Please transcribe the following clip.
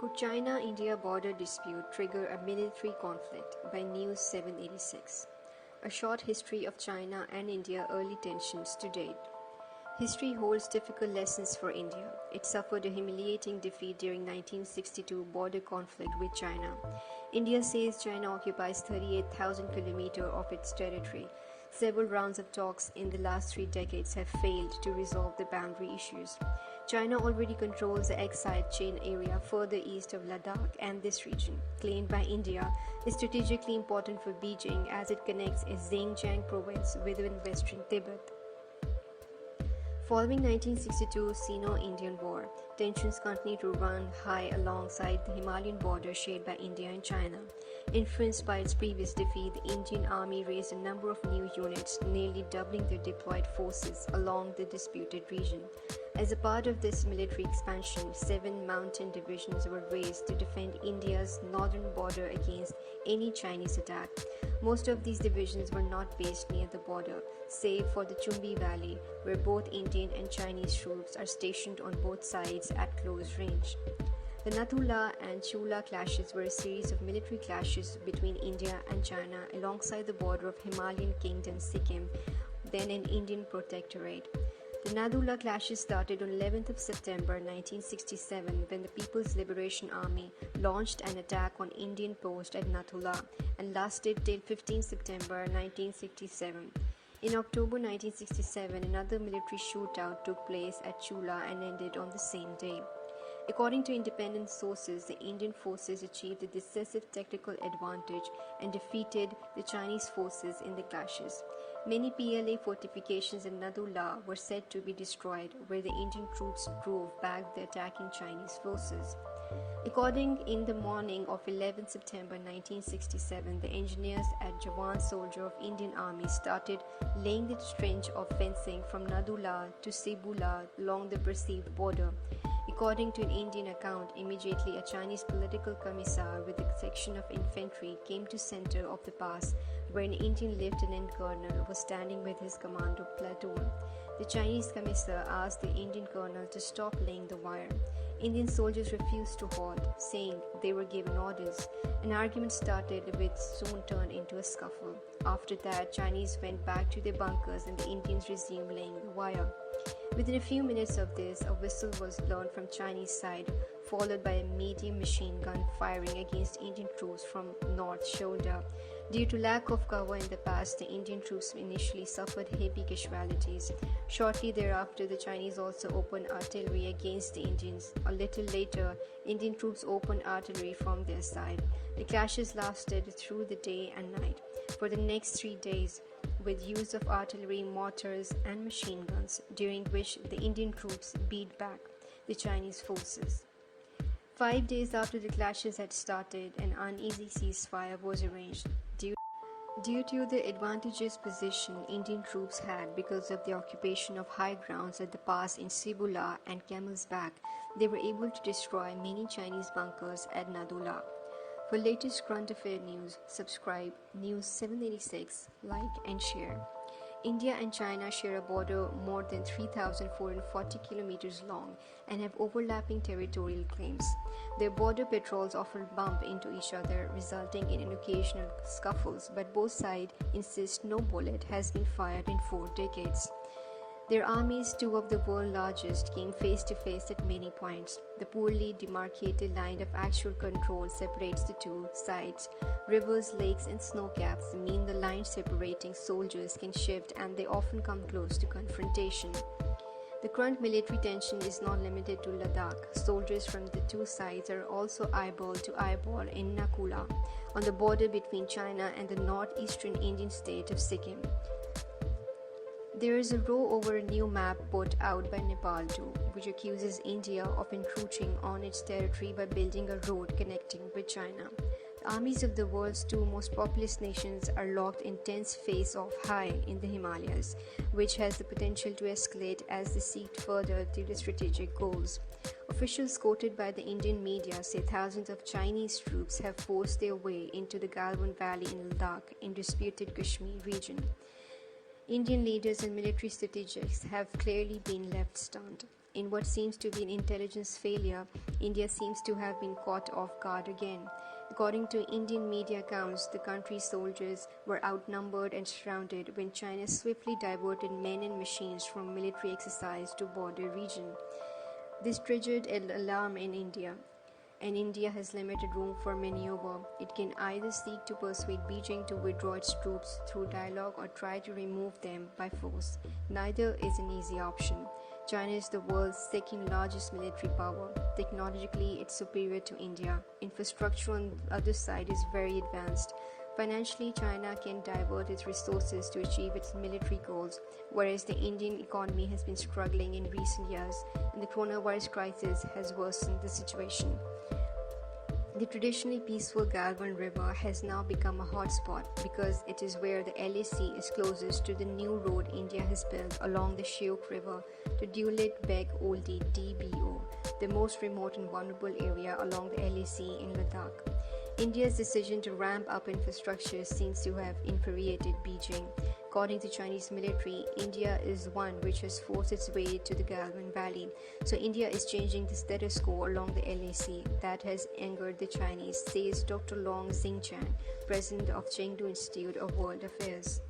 Could China-India border dispute trigger a military conflict? By News 786. A short history of China and India early tensions to date. History holds difficult lessons for India. It suffered a humiliating defeat during 1962 border conflict with China. India says China occupies 38,000 kilometers of its territory. Several rounds of talks in the last 3 decades have failed to resolve the boundary issues. China already controls the Exide chain area further east of Ladakh, and this region, claimed by India, is strategically important for Beijing as it connects its Xinjiang province within western Tibet. Following 1962 Sino-Indian War, tensions continue to run high alongside the Himalayan border shared by India and China. Influenced by its previous defeat, the Indian Army raised a number of new units, nearly doubling their deployed forces along the disputed region. As a part of this military expansion, 7 mountain divisions were raised to defend India's northern border against any Chinese attack. Most of these divisions were not based near the border, save for the Chumbi Valley, where both Indian and Chinese troops are stationed on both sides at close range. The Nathu La and Cho clashes were a series of military clashes between India and China alongside the border of Himalayan Kingdom of Sikkim, then an Indian protectorate. The Nathu La clashes started on 11th of September 1967 when the People's Liberation Army launched an attack on Indian post at Nathu La and lasted till 15 September 1967. In October 1967, another military shootout took place at Chula and ended on the same day. According to independent sources, the Indian forces achieved a decisive tactical advantage and defeated the Chinese forces in the clashes. Many PLA fortifications in Nathu La were said to be destroyed, where the Indian troops drove back the attacking Chinese forces. According in the morning of 11 September 1967, the engineers at Jawan Soldier of Indian Army started laying the trench of fencing from Nathu La to Cebu La along the perceived border. According to an Indian account, immediately a Chinese political commissar with a section of infantry came to center of the pass, where an Indian lieutenant colonel was standing with his commando platoon. The Chinese commissar asked the Indian colonel to stop laying the wire. Indian soldiers refused to halt, saying they were given orders. An argument started which soon turned into a scuffle. After that, Chinese went back to their bunkers and the Indians resumed laying the wire. Within a few minutes of this, a whistle was blown from Chinese side, followed by a medium machine gun firing against Indian troops from north shoulder. Due to lack of cover in the past, the Indian troops initially suffered heavy casualties. Shortly thereafter, the Chinese also opened artillery against the Indians. A little later, Indian troops opened artillery from their side. The clashes lasted through the day and night for the next 3 days, with use of artillery, mortars, and machine guns, during which the Indian troops beat back the Chinese forces. 5 days after the clashes had started, an uneasy ceasefire was arranged. Due to the advantageous position Indian troops had because of the occupation of high grounds at the pass in Cebu La and Camel's Back, they were able to destroy many Chinese bunkers at Nathu La. For latest current affair news, subscribe News 786, like and share. India and China share a border more than 3,440 kilometers long and have overlapping territorial claims. Their border patrols often bump into each other, resulting in occasional scuffles, but both sides insist no bullet has been fired in 4 decades. Their armies, 2 of the world's largest, came face to face at many points. The poorly demarcated line of actual control separates the 2 sides. Rivers, lakes, and snow caps mean the line separating soldiers can shift, and they often come close to confrontation. The current military tension is not limited to Ladakh. Soldiers from the 2 sides are also eyeball to eyeball in Nathu La, on the border between China and the northeastern Indian state of Sikkim. There is a row over a new map put out by Nepal too, which accuses India of encroaching on its territory by building a road connecting with China. The armies of the world's 2 most populous nations are locked in tense face-off high in the Himalayas, which has the potential to escalate as they seek further to their strategic goals. Officials quoted by the Indian media say thousands of Chinese troops have forced their way into the Galwan Valley in Ladakh in disputed Kashmir region. Indian leaders and military strategists have clearly been left stunned. In what seems to be an intelligence failure, India seems to have been caught off guard again. According to Indian media accounts, the country's soldiers were outnumbered and surrounded when China swiftly diverted men and machines from military exercise to border region. This triggered an alarm in India, and India has limited room for maneuver. It can either seek to persuade Beijing to withdraw its troops through dialogue or try to remove them by force. Neither is an easy option. China is the world's second largest military power. Technologically, it's superior to India. Infrastructure on the other side is very advanced. Financially, China can divert its resources to achieve its military goals, whereas the Indian economy has been struggling in recent years, and the coronavirus crisis has worsened the situation. The traditionally peaceful Galwan River has now become a hotspot because it is where the LAC is closest to the new road India has built along the Shyok River to Dulit Beg Oldi DBO, the most remote and vulnerable area along the LAC in Ladakh. India's decision to ramp up infrastructure seems to have infuriated Beijing. According to Chinese military, India is one which has forced its way to the Galwan Valley. So India is changing the status quo along the LAC. That has angered the Chinese, says Dr. Long Xingchan, president of Chengdu Institute of World Affairs.